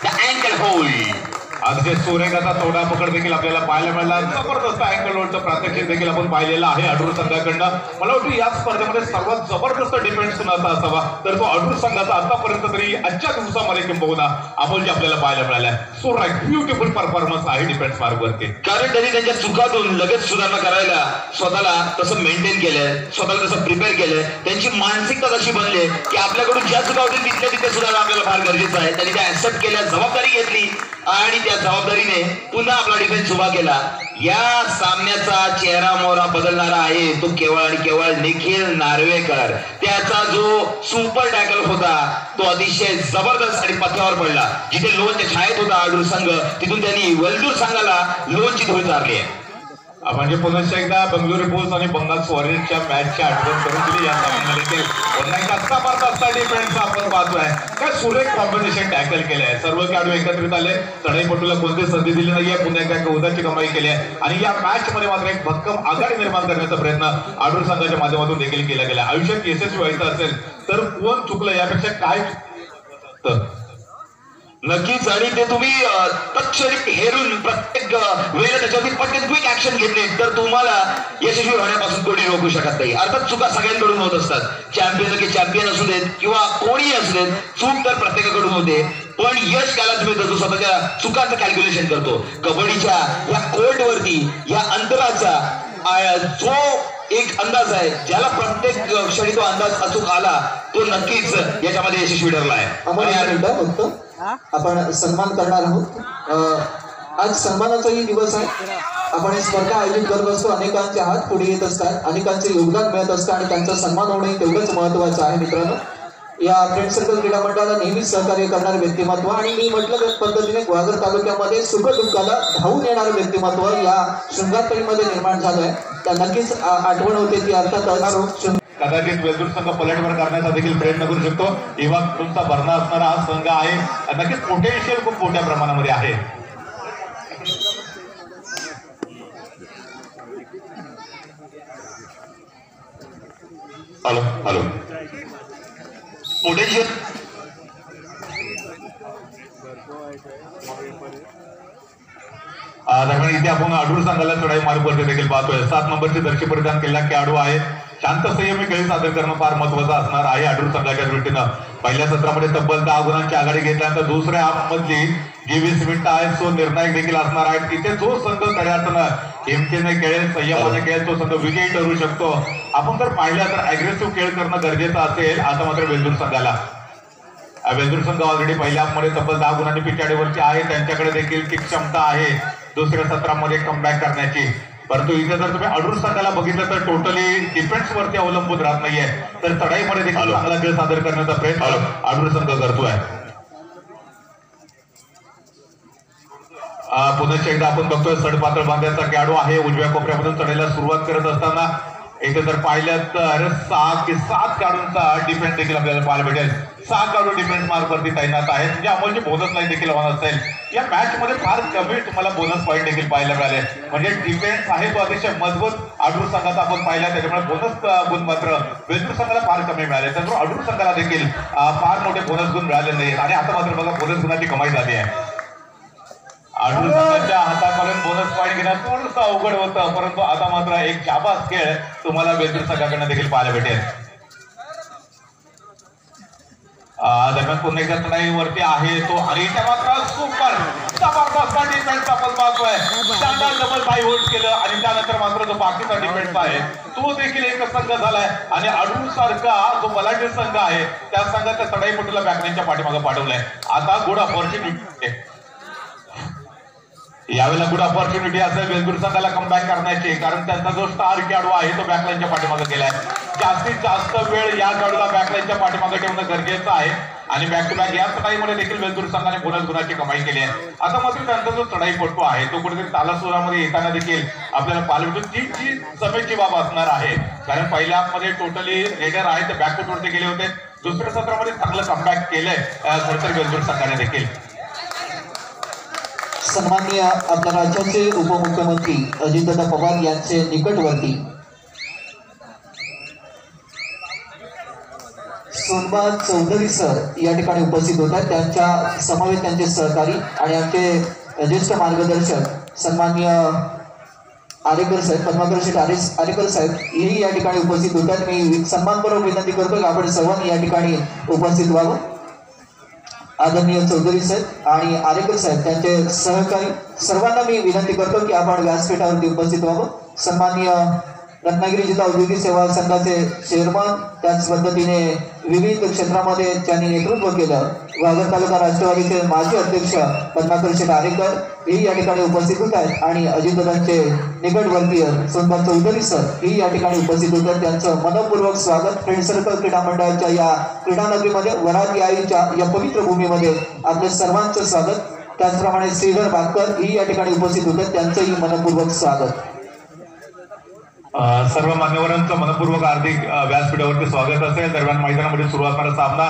द अँकल होल्ड अगदी सुरेखाचा तोडा पकड देखील आपल्याला पाहायला मिळाला. जबरदस्त अँगल वरचं प्रात्यक्षिक देखील आपण पाहिलेलं आहे अडूर संघाकडनं. मला वाटतं या स्पर्धेमध्ये सर्वात जबरदस्त डिफेन्स कुणाचा असावा तर तो अडूर संघाचा आतापर्यंत तरी आजच्या दिवसामध्ये किंबहुना अमोलजी आपल्याला पाहायला मिळालाय. सो राईट, ब्युटिफुल परफॉर्मन्स आहे डिफेन्स मार्गवरती. कारण त्यांनी त्यांच्या चुकातून लगेच सुधारणा करायला स्वतःला तसं मेंटेन केलंय, स्वतःला तसं प्रिपेअर केलंय. त्यांची मानसिकता तशी बनली की आपल्याकडून ज्या चुका होतील तिथल्या तिथे सुधारणा आपल्याला फार गरजेचं आहे. त्यांनी त्या ऍक्सेप्ट केल्या, जबाबदारी घेतली आणि त्या जबाबदारीने पुन्हा आपला डिफेन्स उभा केला. या सामन्याचा चेहरा मोहरा बदलणारा आहे तो केवळ आणि केवळ निखिल नार्वेकर. त्याचा जो सुपर टॅकल होता तो अतिशय जबरदस्त आणि पथ्यावर पडला. जिथे लोणच्या छायेत होता अडूर संघ तिथून त्यांनी वेल्दूर संघाला लोणची धूळ चारली आहे. म्हणजे पुन्हा एकदा बंगळुरू बुल्स आणि बंगाल वॉरियर्सच्या मॅचची आठवण करून दिली या सामन्यामध्ये. पुन्हा एकदा असता डिफेन्स आपण पाहतोय काय सुरेख कॉम्बिनेशन टॅकल केलंय. सर्व खेळाडू एकत्रित आले, चढाईपटूला कोणती संधी दिली नाहीये. पुन्हा एकदा उदाची कमाई केली आहे आणि या मॅच मध्ये मात्र एक भक्कम आघाडी निर्माण करण्याचा प्रयत्न आडूर संघाच्या माध्यमातून देखील केला गेला. आयुष्यात यशस्वी व्हायचं असेल तर कोण चुकलं यापेक्षा काय नक्कीच. आणि ते तुम्ही तत्क्षणिक हेरून प्रत्येक वेळेला त्याच्यावरती पटकन क्विक ऍक्शन घेतली तर तुम्हाला यशस्वी होण्यापासून कोणी रोखू शकत नाही. अर्थात चुका सगळ्यांकडून होत असतात. चॅम्पियन असू देत किंवा कोणीही असू देत, चूक तर प्रत्येकाकडून होते. पण यश त्यालाच मिळतं जो स्वतःच्या चुकांचं कॅल्क्युलेशन करतो. कबड्डीच्या या कोर्टवरती या अंतराचा जो एक अंदाज आहे, ज्याला प्रत्येक क्षणी तो अंदाज अचूक आला तो नक्कीच याच्यामध्ये यशस्वी ठरला आहे. आपण सन्मान करणार आहोत. आज सन्मानाचाही दिवस आहे. आपण ही स्पर्धा आयोजित करत असतो. अनेकांचे हात पुढे येत असतात, अनेकांचे योगदान मिळत असतं आणि त्यांचा सन्मान होणे तेवढंच महत्वाचं आहे. मित्रांनो, या फ्रेंड सर्कल क्रीडा मंडळाला नेहमीच सहकार्य करणारे व्यक्तिमत्व आणि मी म्हटलं त्या पद्धतीने ग्वाल्हेर तालुक्यामध्ये सुखदुःखाला धावून येणारं व्यक्तिमत्व या शृंगारतळीमध्ये निर्माण झालंय. त्या नक्कीच आठवण होते ती अर्थात कदाचित वेल्दूर संघ पलटवर करण्याचा देखील प्रयत्न करू शकतो. इव्हा तुमचा भरणा असणारा हा संघ आहे. नक्कीच पोटेन्शियल खूप मोठ्या प्रमाणामध्ये आहे. हॅलो हॅलो पोटेन्शियल दरम्यान इथे आपण अडूर संघाला चढाई मार्गवरती देखील पाहतोय. 7 नंबरची दर्शी परिधान केलेला खेळाडू आहे. शांत संयमी खेळ सादर करणं फार महत्वाचं असणार आहे अडूर संघाच्या दृष्टीनं. पहिल्या सत्रामध्ये तब्बल 10 गुणांची आघाडी घेतल्यानंतर दुसऱ्या हाफ मधली जी 20 मिनिटं आहेत तो निर्णायक देखील असणार आहे. तिथे जो संघ खऱ्या अर्थानं हिमतीने खेळेल, संयमाने खेळेल, तो संघ विजयी ठरू शकतो. आपण जर पाहिलं तर अग्रेसिव्ह खेळ करणं गरजेचं असेल. आता मात्र वेल्दूर संघाला वेल्दूर संघ ऑलरेडी पहिल्या हाफमध्ये तब्बल 10 गुणांनी पिछाडीवरची आहे. त्यांच्याकडे देखील ती क्षमता आहे दुसऱ्या सत्रामध्ये कमबॅक करण्याची. परंतु इथे जर तुम्ही अडूर संघाला बघितलं तर टोटली डिफेन्स वरती अवलंबून राहत नाहीये, तर चढाईमध्ये देखील चांगला खेळ सादर करण्याचा प्रयत्न अडूर संघ करतोय. पुन्हा एकदा आपण बघतोय सडपातळ बांध्याचा खेळाडू आहे. उजव्या कोपऱ्यामधून चढायला सुरुवात करत असताना इथे जर पाहिलं तर 6 की 7 खेळाडूंचा डिफेन्स देखील आपल्याला पाहायला भेटेल. 6 खेळाडू डिफेन्स मार्गवरती तैनात आहेत. म्हणजे अमोलची बोनस लाईन देखील होणार असेल. या मॅच मध्ये फार कमी तुम्हाला बोनस पॉईंट देखील पाहायला मिळाले. म्हणजे डिफेन्स आहे तो अतिशय मजबूत अडूर संघाचा आपण पाहिला, त्याच्यामुळे बोनस गुण मात्र वेल्दूर संघाला फार कमी मिळाले. त्यामुळे अडूर संघाला देखील फार मोठे बोनस गुण मिळाले नाहीत. आणि आता मात्र बघा बोनस गुणाची कमाई झाली आहे. अडूर संघाच्या हातापर्यंत बोनस पॉईंट घेणं थोडंसं अवघड होतं, परंतु आता मात्र एक जाबाज खेळ तुम्हाला वेल्दूर संघाकडनं देखील पाहायला भेटेल. दरम्यान पुन्हा एकदा चढाईवरती आहे तो आणि त्या मात्र सुपर जबरदस्त डिफेन्स आपण पाहतोय. शानदार डबल बाय होल्ड केलं आणि त्यानंतर मात्र जो बाकीचा डिफेन्स आहे तो देखील एक संघ झालाय. आणि अडूर सारखा जो बलाढ्य संघ आहे त्या संघाच्या चढाईपटूला बॅकलाईनच्या पाठीमागे पाठवलाय. आता गुड ऑपॉर्च्युनिटी, यावेळेला गुड ऑपॉर्च्युनिटी असेल वेल्दूर संघाला कमबॅक करण्याची, कारण त्यांचा जो स्टार खेळाडू आहे तो बॅकलाईनच्या पाठीमागे गेलाय. जास्तीत जास्त वेळ या खेळाडूला बॅकलाईनच्या पाठीमागे ठेवणं गरजेचं आहे. आणि बॅक टू बॅक या चढाईमध्ये देखील वेल्दूर संघाने बोनस गुणाची कमाई केली आहे. आता मात्र त्यांचा जो चढाईपटू आहे तो कुठेतरी तालासुरामध्ये येताना देखील आपल्याला पाहायला भेटून जी समेची बाब असणार आहे. कारण पहिल्या हाफमध्ये टोटली रेडर आहे ते बॅकफुटवरती गेले होते. दुसऱ्या सत्रामध्ये चांगलं कमबॅक केलंय खरंतर वेल्दूर संघाने देखील. सन्माननीय आपल्या राज्याचे उपमुख्यमंत्री अजितदादा पवार यांचे निकटवर्ती सोनबा चौधरी सर या ठिकाणी उपस्थित होतात. त्यांच्या समवेत त्यांचे सहकारी आणि आमचे ज्येष्ठ मार्गदर्शक सन्माननीय आरेकर साहेब, पद्माकर शेठ आरेकर साहेब हेही या ठिकाणी उपस्थित होतात. मी सन्मानपूर्वक विनंती करतो की आपण सर्वांनी या ठिकाणी उपस्थित व्हावं. आदरणीय चौधरी साहेब आणि आरेकर साहेब त्यांचे सहकारी सर्वांना मी विनंती करतो की आपण व्यासपीठावरती उपस्थित व्हावं. सन्माननीय रत्नागिरी जिल्हा औद्योगिक सेवा संघाचे चेअरमन, त्याच पद्धतीने विविध क्षेत्रामध्ये त्यांनी नेतृत्व केलं, वाघर तालुका राष्ट्रवादीचे माजी अध्यक्ष पद्माकर शेठ आरेकर हे या ठिकाणी उपस्थित होत आहेत आणि अजितदादांचे निकटवर्तीय सोनबाई चौधरी सर ही या ठिकाणी उपस्थित होत आहेत. त्यांचं मनपूर्वक स्वागत. फ्रेंड सर्कल क्रीडा मंडळाच्या या क्रीडानगरीमध्ये वरात आईच्या या पवित्र भूमीमध्ये आपल्या सर्वांचं स्वागत. त्याचप्रमाणे श्रीधर बागकर ही या ठिकाणी उपस्थित होते, त्यांचंही मनपूर्वक स्वागत. सर्व मान्यवरांचं मनपूर्वक हार्दिक व्यासपीठावरती स्वागत असेल. दरम्यान मैदानामध्ये सुरू असणारा सामना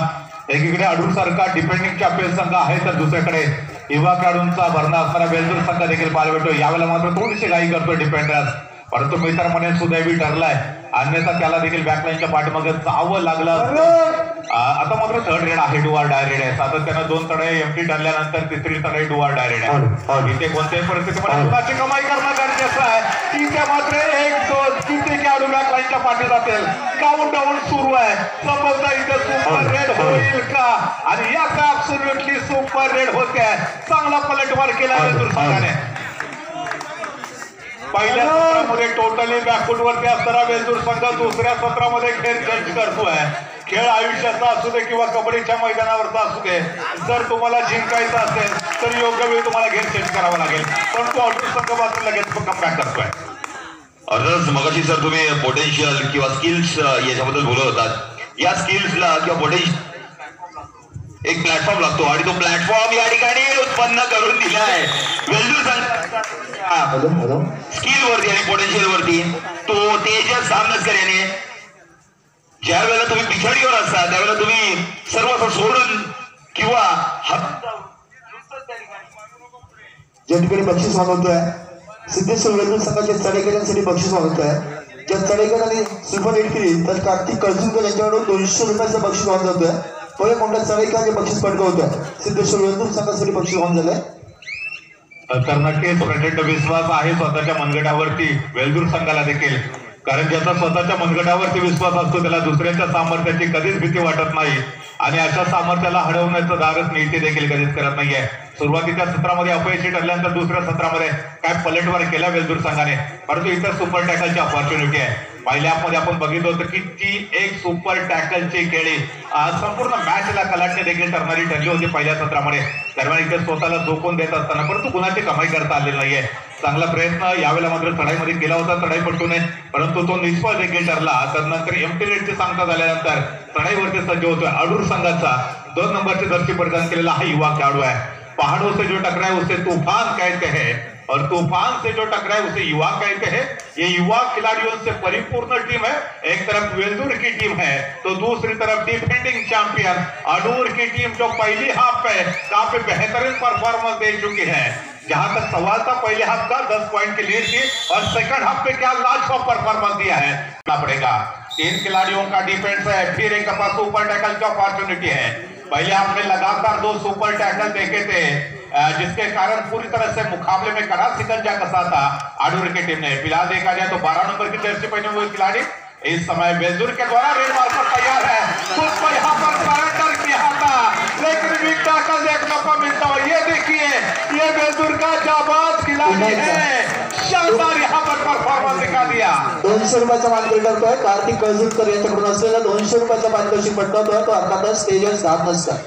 एकीकडे अडूर सारखा डिपेंडिंग चॅम्पियन संघ आहे तर दुसरीकडे युवा खेळाडूंचा भरणा असणारा वेल्दूर संघ देखील पाहायला भेटतो. यावेळेला मात्र थोडीशी घाई करतो डिफेंडर्स, परंतु मित्र म्हणे सुदैवी ठरलाय, अन्यथा त्याला देखील बॅकलाईनच्या पाठीमागे जावं लागलं. आता मात्र थर्ड रेड आहे, डुआर डायरेड आहे. सातत्यानं 2 चढाई एमटी ठरल्यानंतर तिसरी चढाई डुआर डायरेड आहे. इथे कोणत्याही परिस्थितीमध्ये मुलाची कमाई करणं गरजेचं आहे. इथे मात्र 1-2 किती खेळाडू बॅकलाईनच्या पाठी जातील. काउंट डाऊन सुरू आहे. संभवतः इथे सुपर रेड होईल का? आणि याचा ऍब्सोल्युटली सुपर रेड होते. चांगला पलटवार केला वेल्दूर संघाने. पहिल्या सत्रामध्ये टोटली बॅकफुट वरती असणारा वेल्दूर संघ दुसऱ्या सत्रामध्ये खेळ चेंज करतोय. खेळ आयुष्याचा असू दे किंवा कबड्डीच्या मैदानावरचा असू दे, जर तुम्हाला जिंकायचं असेल तर योग्य वेळी तुम्हाला गेम चेंज करावा लागेल. पण तो अडूर संघ मात्र लगेच कमबॅक करतोय. अर्थातच मगाशी सर तुम्ही पोटेन्शियल किंवा स्किल्स याच्याबद्दल बोलत होतात. या स्किल्सला किंवा पोटेन्शियल एक प्लॅटफॉर्म लागतो आणि तो प्लॅटफॉर्म या ठिकाणी उत्पन्न करून दिला आहे वेल्दूर संघ स्किल वरती आणि पोटेन्शियल वरती. तो तेजस सामनसकर याने ज्या वेळेला तुम्ही पिछाडीवर असता त्यावेळेला तुम्ही सर्व सोडून किंवा ज्या ठिकाणी बक्षीस मागवतोय सिद्धेश्वर वेल्दूर संघाच्या चढाईकरांसाठी बक्षीस मागवतोय. ज्या चढाईकरांनी सुपर हिट केली तर कार्तिक कळसुंकर यांच्याकडून 200 रुपयाचं बक्षीस मागवलं जातोय. पहिल्या कोणत्या चढाईकरांचे बक्षीस पटकावतोय सिद्धेश्वर वेल्दूर संघासाठी बक्षीस मागून झालंय. तर नक्कीच प्रचंड विश्वास आहे स्वतःच्या मनगटावरती वेल्दूर संघाला देखील, कारण ज्याचा स्वतःच्या मनगटावरती विश्वास असतो त्याला दुसऱ्याच्या सामर्थ्याची कधीच भीती वाटत नाही आणि अशा सामर्थ्याला हरवण्याचं दारच नीती देखील कधीच करत नाहीये. सुरुवातीच्या सत्रामध्ये अपयशी ठरल्यानंतर दुसऱ्या सत्रामध्ये काय पलटवार केला वेल्दूर संघाने, परंतु इथं सुपर टॅकलची ऑपॉर्च्युनिटी आहे. पहिल्या मध्ये आपण बघितलं होतं की ती एक सुपर टॅकलची खेळी संपूर्ण मॅचला कलाटणे देखील ठरणारी ठरली होती पहिल्या सत्रामध्ये. दरम्यान इथे स्वतःला झोकून देत असताना परंतु गुणाची कमाई करता आलेली नाहीये. चांगला प्रयत्न यावेळेला मात्र चढाईमध्ये केला होता चढाईपटूने, परंतु तो निष्फळ देखील ठरला. त्यानंतर एमटी रेटची सांगता झाल्यानंतर चढाईवरती सज्ज होतोय अडूर संघाचा 2 नंबरचे जर्सी परिधान केलेला हा युवा खेळाडू आहे. पहाड़ों से जो टकराए उसे तूफान कहते हैं और तूफान से जो टकराए उसे युवा कहते हैं. ये युवा खिलाड़ियों से परिपूर्ण टीम है. एक तरफ वेल्दूर की टीम है तो दूसरी तरफ डिफेंडिंग चैंपियन अडूर की टीम जो पहली हाफ पे काफी बेहतरीन परफॉर्मेंस दे चुकी है. जहां तक सवाल था पहले हाफ का 10 पॉइंट की लीड थी और सेकंड हाफ पे क्या लाजवाब परफॉर्मेंस दिया है पड़ेगा. 3 खिलाड़ियों का डिफेंस है, फिर एक सुपर टैकल की अपॉर्चुनिटी है. पहले आपने लगातार 2 सुपर टैकल देखे थे जिसके कारण पूरी तरह से मुकाबले में कड़ा सिकंजा कसा था अडूर की टीम ने. फिलहाल देखा जाए तो 12 नंबर की जर्सी पहने हुए खिलाड़ी इस समय वेल्दूर के द्वारा रेड मार्कर तैयार है. खुद को यहाँ पर सरेंडर किया था लेकिन बिग टैकल देखने को मिलता है. ये देखिए ये वेल्दूर का जाबाज खिलाड़ी है, शानदार यहाँ पर परफॉर्मेंस दिखा दिया. 200 रुपयाचा मानकरी करतोय कार्तिक कळसुंकर यांच्याकडून असलेला 200 रुपयाचा मानकरी पटकावतोय तो अर्थातच तेजस धामनसकर.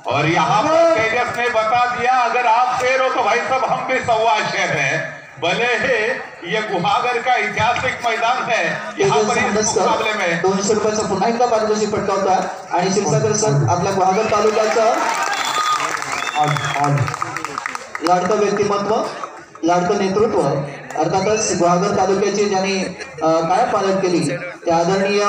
और यहाँ पर तेजस ने बता दिया अगर आप शेर हो तो भाई साहब हम भी सवा शेर है. भले ही ये गुहागर का ऐतिहासिक मैदान है, यहाँ पर इस मुकाबले में 200 रुपयाचा पुन्हा एकदा मानकरी पटकावतोय आणि शिरसागर सर आपल्या गुहागर तालुक्याचं लाडकं व्यक्तिमत्व लाडकं नेतृत्व अर्थातच गुहागर तालुक्याची ज्यांनी काय पालट केली त्या आदरणीय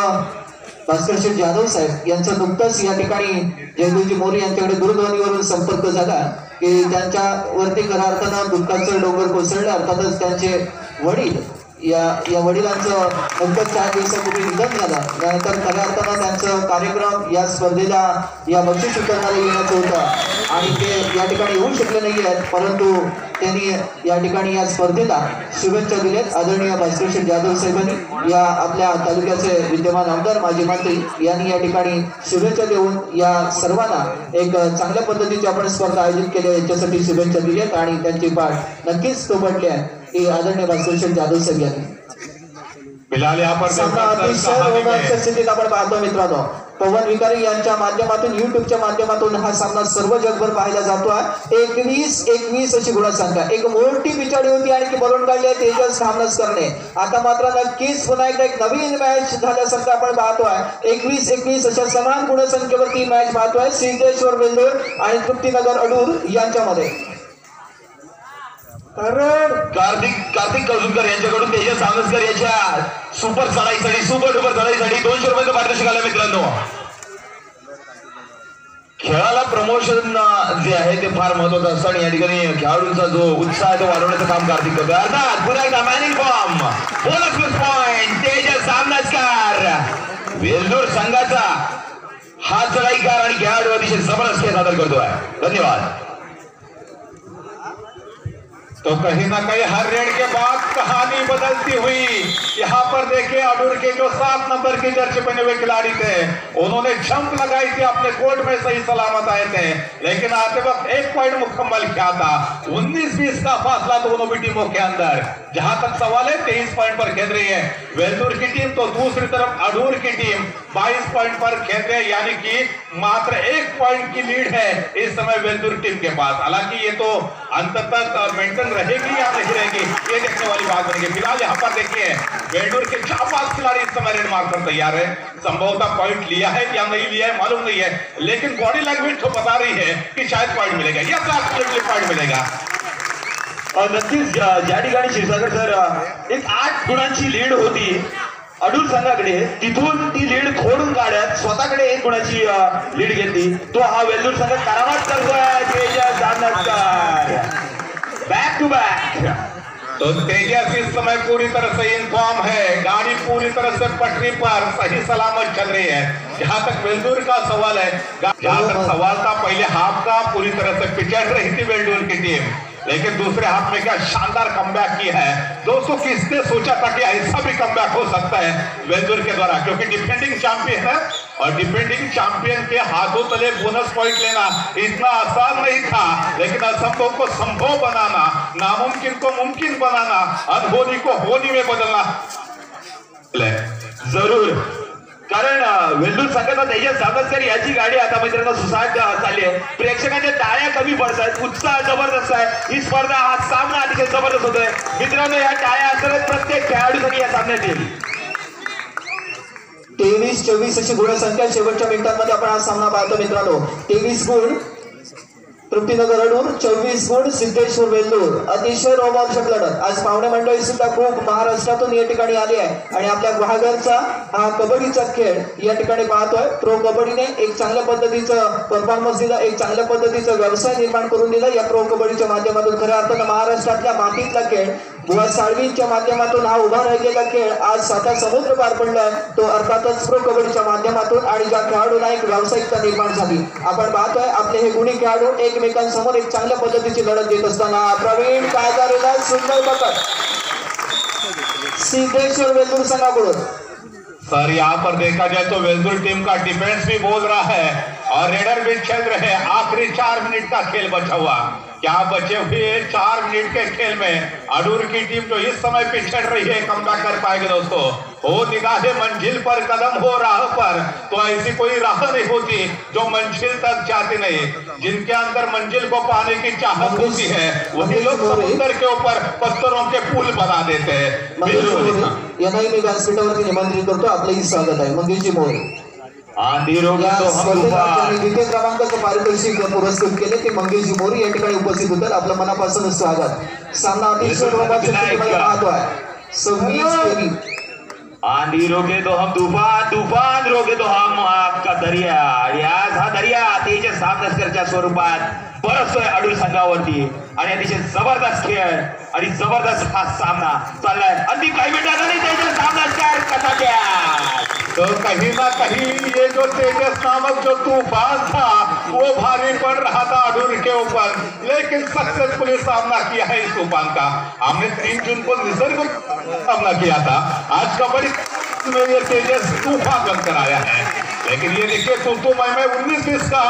भास्कर शेठ जाधव साहेब यांचं नुकतंच या ठिकाणी जयदेवजी मोरे यांच्याकडे दूरध्वनीवरून संपर्क झाला की त्यांच्यावरती खऱ्या अर्थानं दुःखाचं डोंगर कोसळलं. अर्थातच त्यांचे वडील या वडिलांचं नुकतंच 4 दिवसापूर्वी निधन झालं. त्यानंतर खऱ्या अर्थानं त्यांचं कार्यक्रम या स्पर्धेला या बक्षीस वितरणाला येण्याचं होतं आणि ते या ठिकाणी येऊ शकले नाही आहेत, परंतु त्यांनी या ठिकाणी या स्पर्धेला शुभेच्छा दिल्यात. आदरणीय भास्कर जाधव साहेबांनी या आपल्या तालुक्याचे विद्यमान आमदार माजी मंत्री यांनी या ठिकाणी शुभेच्छा देऊन या सर्वांना एक चांगल्या पद्धतीची आपण स्पर्धा आयोजित केली याच्यासाठी शुभेच्छा दिल्यात आणि त्यांची पाठ नक्कीच तोबडली आहे की आदरणीय भास्कर जाधव साहेब यांनी. फिलहाल यहाँ पर अतिशय रोमांचक स्थितीत आपण पाहतो मित्रांनो. पवन विकारी यांच्या माध्यमातून युट्यूबच्या माध्यमातून हा सामना सर्व जगभर पाहायला जातो आहे. 21-21 अशी गुणसंख्या, एक मोठी पिछाडी होती आणि ती भरून काढली आहे तेजस धामनस करणे. आता मात्र नक्कीच पुन्हा एकदा एक नवीन मॅच झाल्यासारखं आपण पाहतोय. 21-21 अशा समान गुणसंख्येवरती मॅच पाहतोय सिद्धेश्वर वेल्लोर आणि तृप्तीनगर अडूर यांच्यामध्ये. कार्तिक कौजूरकर यांच्याकडून तेजस धामनसकर याच्या सुपर डुपर चढाईसाठी 200 रुपयाचं पारितोषिक आलं मित्रांनो. खेळाला प्रमोशन जे आहे ते फार महत्वाचं असतं आणि या ठिकाणी खेळाडूंचा जो उत्साह आहे तो वाढवण्याचं काम कार्तिक करतो. अर्थात पुन्हा एकदा मॅनिंग बॉम्ब bonus plus point Tejas Dhamanaskar Vellore संघाचा हा चढाईकार आणि खेळाडू अतिशय जबरदस्त खेळ सादर करतोय. धन्यवाद. तो कहीं ना कहीं हर रेड के बाद कहानी बदलती हुई. यहाँ पर देखिए अडूर के जो 7 नंबर की जर्सी पहने हुए खिलाड़ी थे उन्होंने जंप लगाई थी, अपने कोर्ट में सही सलामत आए थे, लेकिन आते वक्त 1 पॉइंट मुकम्मल किया था. 19-20 का फासला दोनों भी टीमों के अंदर. जहां तक सवाल है 23 पॉइंट पर खेल रही है वेल्लोर की टीम, तो दूसरी तरफ अडूर की टीम 22 पॉइंट पर खेल रही है, यानी कि मात्र 1 पॉइंट की लीड है इस समय वेल्लोर टीम के पास. हालांकि ये तो अंत तक मेंटेन रहेगी या नहीं रहेगी ये देखने वाली बात बनेगी. फिलहाल यहाँ पर देखिए वेल्लोर के 4-5 खिलाड़ी इस समय रेड मारकर तैयार है. संभवतः पॉइंट लिया है या नहीं लिया है मालूम नहीं है, लेकिन बॉडी लैंग्वेज तो बता रही है कि शायद पॉइंट मिलेगा या पॉइंट मिलेगा. नक्कीच ज्या ठिकाणी क्षीरसागर सर एक 8 गुणांची लीड होती अडूर संघाकडे, तिथून ती लीड खोडून काढत स्वतःकडे 1 गुणाची लीड घेतली. तो हा वेल्लोर संघ करामात करतोय. Tejas Dhamanaskar back to back. तो तेजस इस समय पूरी तरह से इन्फॉर्म है, गाड़ी पूरी तरह से पटरी पर सही सलामत चल रही है. जहां तक वेल्लोर का सवाल है, जहां तक सवाल था पहले हाफ का पूरी तरह से पिछड़ रही थी वेल्लोर की टीम, लेकिन दूसरे हाथ में क्या शानदार कमबैक किया है. दोस्तों किसने सोचा था कि ऐसा भी कमबैक हो सकता है वेल्लोर के द्वारा, क्योंकि डिफेंडिंग चैंपियन है और डिफेंडिंग चैंपियन के हाथों तले बोनस पॉइंट लेना इतना आसान नहीं था, लेकिन असंभव को संभव बनाना, नामुमकिन को मुमकिन बनाना, अनहोनी को होनी में बदलना जरूर. कारण वेल्लोर संघाचा तेजस धामनसकर याची गाडी आता मित्रांनो सुसाट चालली आहे. प्रेक्षकांच्या टाळ्या कमी पडतात, उत्साह जबरदस्त आहे. ही स्पर्धा हा सामना अतिशय जबरदस्त होतोय मित्रांनो. या टाळ्या असतात प्रत्येक खेळाडूसाठी या सामन्यात येईल. 23-24 अशी गुणसंख्या शेवटच्या मिनिटांमध्ये आपण हा सामना पाहतो मित्रांनो. 23 गुण तृप्तीनगर अडूर, 24 गुण सिद्धेश्वर वेल्लोर. अतिशय रोमांचक लढत. आज पाहुणे मंडळी सुद्धा खूप महाराष्ट्रातून या ठिकाणी आली आहे आणि आपल्या गुहागरचा हा कबड्डीचा खेळ या ठिकाणी पाहतोय. प्रो कबड्डीने एक चांगल्या पद्धतीचं परफॉर्मन्स दिला, एक चांगल्या पद्धतीचा व्यवसाय निर्माण करून दिला या प्रो कबड्डीच्या माध्यमातून. खऱ्या अर्थानं महाराष्ट्रातल्या मातीतला खेळ बुवा साळवींच्या माध्यमातून हा उभा राहिलेला खेळ आज 7 समुद्र पार पडलाय, तो अर्थातच प्रो कबड्डीच्या माध्यमातून. आणि ज्या खेळाडूंना एक व्यावसायिकता निर्माण झाली आपण पाहतोय आपले हे गुणी खेळाडू एकमेकांसमोर एक चांगल्या पद्धतीची लढत देत असताना प्रवीण कायदारेला सुंदर पकड सिद्धेश्वर वेल्लोर संघाकडून. सर यहाँ पर देखा जाए तो वेल्लोर टीम का डिफेंस भी बोल रहा है और रेडर भी चल रहे. आखिरी 4 मिनट का खेल बचा हुआ. क्या बचे हुए 4 मिनट के खेल में अडूर की टीम जो इस समय पिछड़ रही है कमबैक कर पाएगी दोस्तों. हो निगाहे मंजिल पर कदम हो राह पर, तो ऐसी कोई राह नहीं होती जो मंजिल तक जाती नहीं. जिनके अंदर मंजिल को पाने की चाहत होती है वही लोग समुद्र के ऊपर पत्थरों के पुल बना देते हैं. यांनाही मी व्यासपीठावरती निमंत्रित करतो. आपलंही स्वागत आहे मंगेशजी मोरे. द्वितीय क्रमांकाचं पारितोषिक पुरस्कृत केले ते मंगेशजी मोरे या ठिकाणी उपस्थित होतात. आपलं मनापासून स्वागत. सामना अतिशय रोमांचक पाहतो आहे. 26 आंधी रोके तो हम तूफान, तूफान रोके तो हम. आपका दर्या आणि आज हा दर्या तेजस सामनसकरच्या स्वरूपात बरसतोय अडूर संघावरती आणि अतिशय जबरदस्त खेळ आणि जबरदस्त हा सामना चाललाय. अंतिम काही मिनिटांनी तेजस सामनसकर कसा द्या तो कहीं ना कहीं ये जो तेजस नामक जो तूफान था वो भारी पड़ रहा था अडूर के ऊपर, लेकिन सक्सेसफुली सामना किया है इस तूफान का. हमने 3 जून को निसर्ग सामना किया था, आज कबड्डी में ये तेजस तूफान बनकर आया है. लेकिन ये देखिए तू में 19-20 का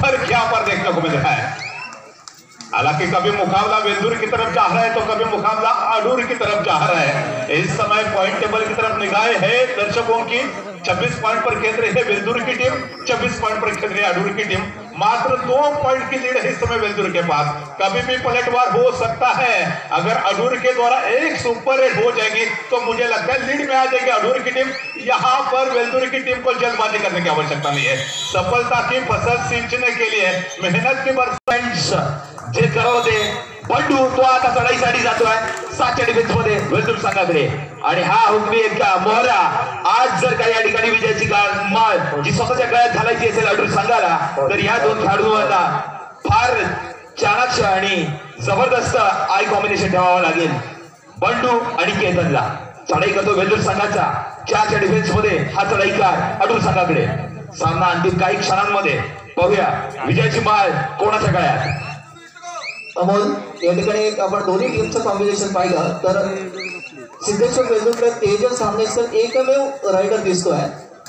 फर्क यहाँ पर देखने को मिल रहा है. हालांकि कभी मुकाबला वेल्दुर की तरफ जा रहा है तो कभी मुकाबला अडूर की तरफ जा रहा है. इस समय पॉइंट टेबल की तरफ निगाहें है दर्शकों की. 26 पॉइंट पर खेल रही है वेल्दुर की टीम, 26 पॉइंट पर खेल रही है अडूर की टीम. मात्र 2 पॉइंट की लीड है इस समय वेल्दुर के पास. कभी भी पलटवार हो सकता है. अगर अडूर के द्वारा एक सुपर हिट हो जाएगी तो मुझे लगता है लीड में आ जाएगी अडूर की टीम. यहाँ पर वेल्दुर की टीम को जल्दबाजी करने की आवश्यकता नहीं है. सफलता की फसल सींचने के लिए मेहनत की बरसात जे करवते बंडू तो आता चढाईसाठी जातोय 7च्या डिफेन्स मध्ये वेल्दुर संघाकडे. आणि हा हुकमी का मोहरा आज जर काही या ठिकाणी विजयाची माळ जी स्वतःच्या गळ्यात घालायची असेल अडूर संघाला तर या 2 खेळाडूंना फार चाणाक्ष आणि जबरदस्त आय कॉम्बिनेशन ठेवावं लागेल. बंडू आणि केतनला चढाई करतो वेल्दुर संघाचा 4च्या डिफेन्स मध्ये हा चढाईकार अडूर संघाकडे. सामना अंतिम काही क्षणांमध्ये पाहूया विजयाची माळ कोणाच्या गळ्यात. अमोल या ठिकाणी आपण दोन्ही टीमचं कॉम्बिनेशन पाहिलं तर सिद्धेश्वर वेल्दुरकडे तेजस सामनेकर एकमेव रायडर दिसतोय.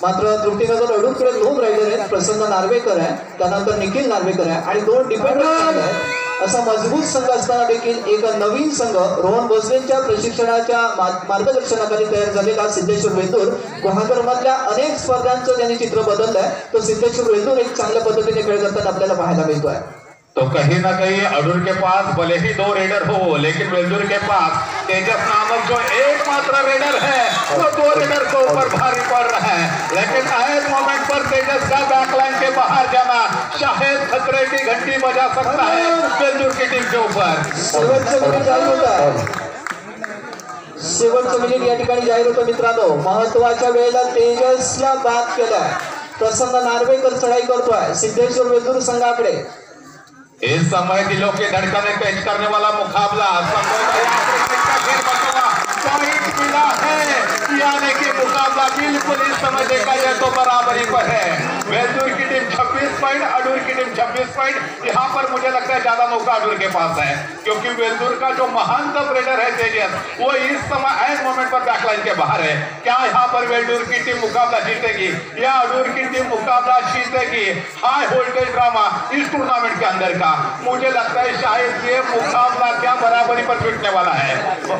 मात्र तृप्तीनगर अडूरकडे 2 रायडर आहेत. प्रसन्न नार्वेकर आहे, त्यानंतर निखिल नार्वेकर आहे आणि 2 डिफेंडर आहेत. असा मजबूत संघ असताना देखील एक नवीन संघ रोहन भोसलेंच्या प्रशिक्षणाच्या मार्गदर्शनाखाली तयार झालेला सिद्धेश्वर वेल्दुर गुहागर मधल्या अनेक स्पर्धांचं त्यांनी चित्र बदललंय. तो सिद्धेश्वर वेल्दुर एक चांगल्या पद्धतीने खेळ करताना आपल्याला पाहायला मिळतोय. तो कहीं ना कहीं अडूर के पास भले ही 2 रेडर हो, लेकिन वेल्दुर के पास तेजस नामक जो एकमात्र रेडर है वो 2 रेडर के ऊपर भारी पड़ रहा है. लेकिन आए मोमेंट पर तेजस का बैकलाइन के बाहर जाना शायद खतरे की घंटी बजा सकता है वेल्दुर की टीम के ऊपर. शेवटचं मिनिट या ठिकाणी जाहीर होतं मित्रांनो. महत्वाच्या वेळेला तेजसला बाद केलाय. प्रसन्न नार्वेकर चढाई करतोय सिद्धेश्वर वेल्दुर संघाकडे. इस समय दिलों की धड़कने तेज करने वाला मुकाबला पॉइंट मिला है, यानी कि मुकाबला बिल्कुल इस समय देखा जाए तो बराबरी पर है. वेल्दुर की टीम 26 पॉइंट, अडूर की टीम 26 पॉइंट. यहाँ पर मुझे लगता है ज्यादा मौका अडूर के पास है, क्योंकि वेल्दुर का जो महानतम रेडर है तेजस वो इस समय एंड मोमेंट पर बैकलाइन के बाहर है. क्या यहाँ पर वेल्दुर की टीम मुकाबला जीतेगी या अडूर की टीम मुकाबला जीतेगी? हाई वोल्टेज ड्रामा इस टूर्नामेंट के अंदर का मुझे लगता है शायद ये मुकाबला क्या बराबरी पर जुटने वाला है.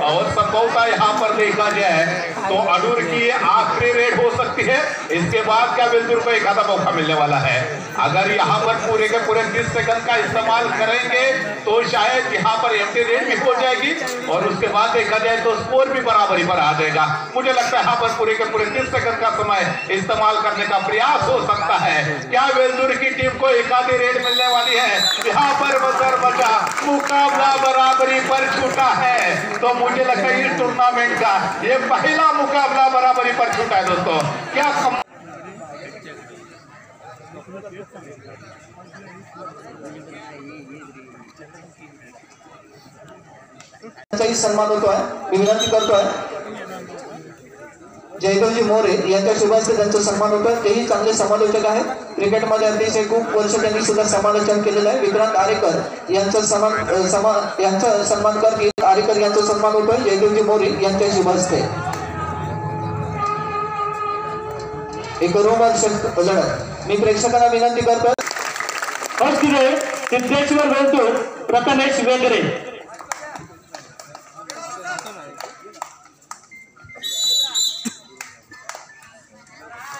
और संभवतः यहाँ पर देखा जाए तो अडूर की आखिरी रेड हो सकती है. इसके बाद क्या वेल्दुर को एक आधा मौका मिलने वाला है. अगर यहाँ पर पूरे के पूरे 30 सेकंड का इस्तेमाल करेंगे तो शायद यहाँ पर एम्प्टी रेड भी हो जाएगी और उसके बाद देखा जाए तो स्कोर भी बराबरी पर आ जाएगा. मुझे लगता है यहाँ पर पूरे के पूरे 30 सेकंड का समय इस्तेमाल करने का प्रयास हो सकता है. क्या वेल्दुर की टीम को एक आधी रेड मिलने वाली है? यहाँ पर बजर बचा, मुकाबला बराबरी पर छूटा है. तो मुझे लगता है इस टूर्नामेंट का ये पहला मुकाबला बराबरी पर छूटा है दोस्तों. क्या सन्मान होतोय. मी विनंती करतोय जयदेवजी मोरे यांच्या शुभास्ते त्यांचा सन्मान होतोय. तेही चांगले समालोचक आहेत. क्रिकेटमध्ये अतिशय खूप वर्ष त्यांनी सुद्धा समालोचन केलेलं आहे. विक्रांत आरेकर यांचा सन्मान करत आरेकर यांचा सन्मान होतोय जयदेवजी मोरे यांच्या शुभास्ते. एक रोमांचक लढत. मी प्रेक्षकांना विनंती करतोय सिद्धेश्वर वेल्दुर प्रथमेश वेगरे.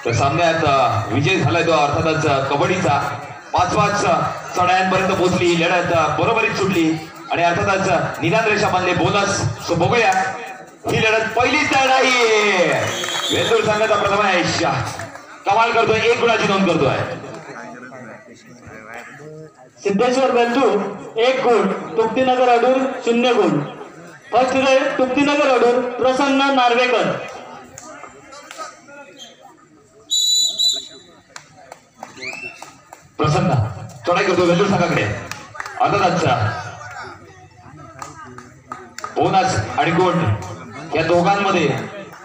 तर सामन्यात विजय झालाय तो अर्थातच कबड्डीचा. 5-5 चढायांपर्यंत पोहोचली लढत, बरोबरीत सुटली आणि अर्थातच निदान रेषा बांधले बोनस. सो बघूया ही लढत पहिलीच लढाई. वेल्दुर संघाचा प्रथमेश कमाल करतोय, 1 गुणाची नोंद करतोय. सिद्धेश्वर वेल्दुर 1 गुण, तृप्तीनगर अडूर 0 गुण. फर्स्ट रेड तृप्तीनगर अडूर प्रसन्न नार्वेकर. प्रसन्न चढाई करतो वेल्लूर संघाकडे. अंदाजांचा बोनस आणि गोल्ड या दोघांमध्ये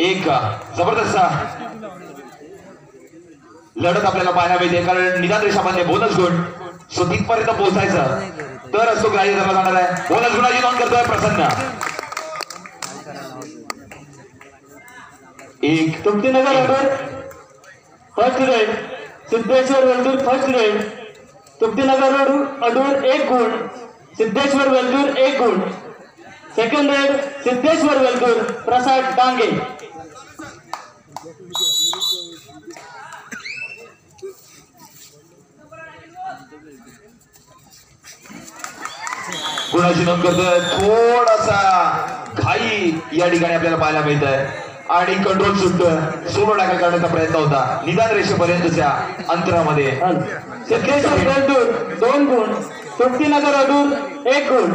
एक जबरदस्त लढत आपल्याला पाहायला मिळते. कारण निदान रेषामध्ये बोनस गुण सो तिथपर्यंत पोहोचायचं तर असतो ग्राह्य धरला जाणार आहे. बोनस गुणाची नोंद करतोय प्रसन्न. एक Tumtinagar Adur first raid, Siddheshwar Veldur first raid. Tumtinagar Adur 1 गुण, सिद्धेश्वर वेल्दूर 1 गुण. Second raid Siddheshwar Veldur Prasad Dange. गुणाची नोंद करतोय. थोडासा घाई या ठिकाणी आपल्याला पाहायला मिळत आहे आणि कंट्रोल सुटतोय. सोलो टॅकल करण्याचा प्रयत्न होता निदान रेषेपर्यंतच्या अंतरामध्ये. सिद्धेश्वर वेल्दूर 2 गुण, तुमतीनगर अडूर 1 गुण.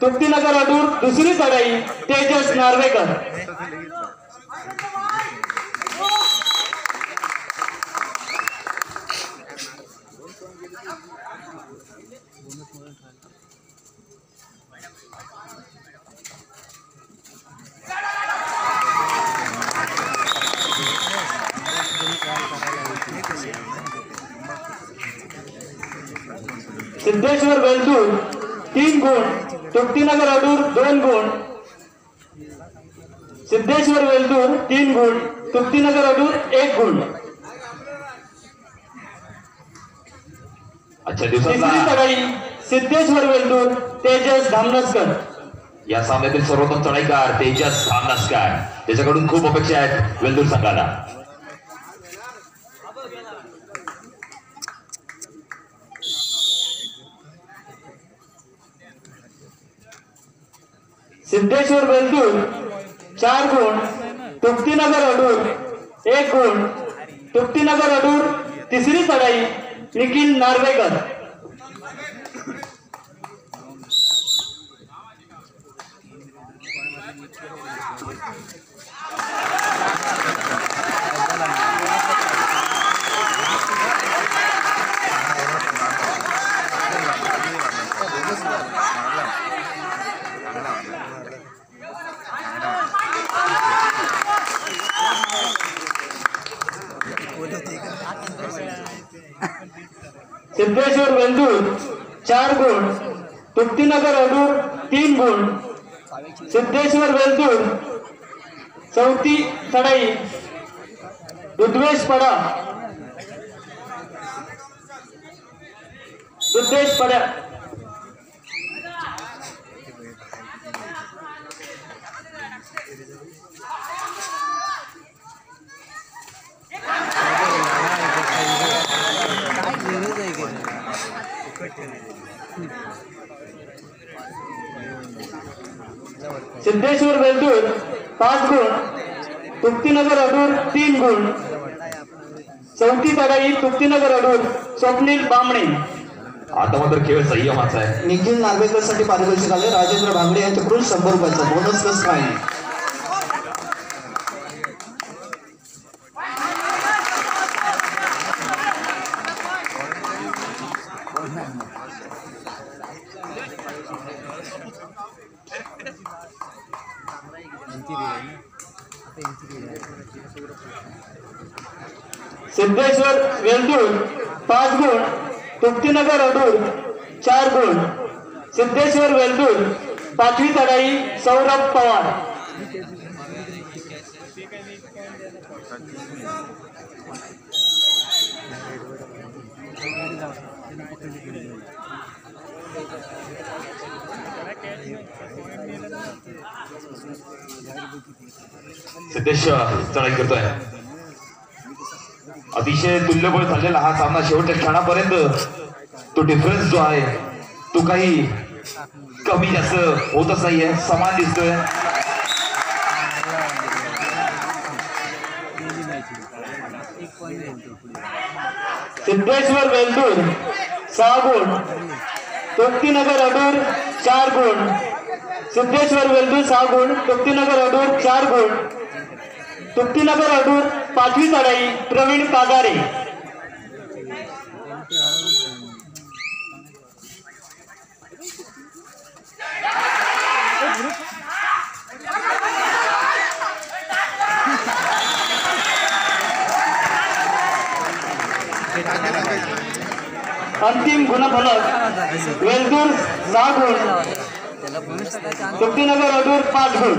तुमतीनगर अडूर दुसरी चढाई तेजस नार्वेकर. सिद्धेश्वर वेल्दूर 3 गुण, तुमतीनगर अडूर 2 गुण. सिद्धेश्वर वेल्दूर 3 गुण, तुमतीनगर अडूर 1 गुण. आजच्या तिसरी दिवसात चढाई सिद्धेश्वर वेल्दूर तेजस धामनसकर. या सामन्यातील सर्वोत्तम चढाईकार तेजस धामनसकर त्याच्याकडून खूप अपेक्षा आहेत वेल्दूर संघाला. सिद्धेश्वर वेल्दूर 4 गुण, तुमतीनगर अडूर 1 गुण. तुमतीनगर अडूर तिसरी चढाई निखिल नार्वेकर. सिद्धेश्वर वेल्दूर 4 गुण, तुमतीनगर अडूर 3 गुण. सिद्धेश्वर वेल्दूर चौथी चढाई दुधवेश पडा. दुधवेश पडा. सिद्धेश्वर वेल्दूर 5 गुण, तुमतीनगर अडूर 3 गुण. चौथी चढाई तुमतीनगर अडूर स्वप्नील बामणे. आता मात्र खेळ संयमाचा आहे. निखिल नार्वेकर साठी पारितोषिक आले राजेंद्र भांगडे यांच्याकडून 100 रुपयाचा बोनस प्लस फाईन. सिद्धेश्वर वेल्दूर 5 गुण, तुमतीनगर अडूर 4 गुण. सिद्धेश्वर वेल्दूर 5वी चढाई सौरभ पवार. सिद्धेश्वर चढाई करतोय. अतिशय तुल्यबळ झालेला हा सामना शेवटच्या क्षणापर्यंत तो डिफरन्स जो आहे तो काही कमी जास्त होतच नाहीये, समान दिसतोय. सिद्धेश्वर वेल्दूर 6 गुण, तुमतीनगर अडूर 4 गुण. सिद्धेश्वर वेल्दूर 6 गुण, तुमतीनगर अडूर 4 गुण. तुमतीनगर अडूर 5वी चढाई प्रवीण पागारे. अंतिम गुणफलक वेलदूर 6 गुण, तृप्तीनगर अडूर 5 गुण.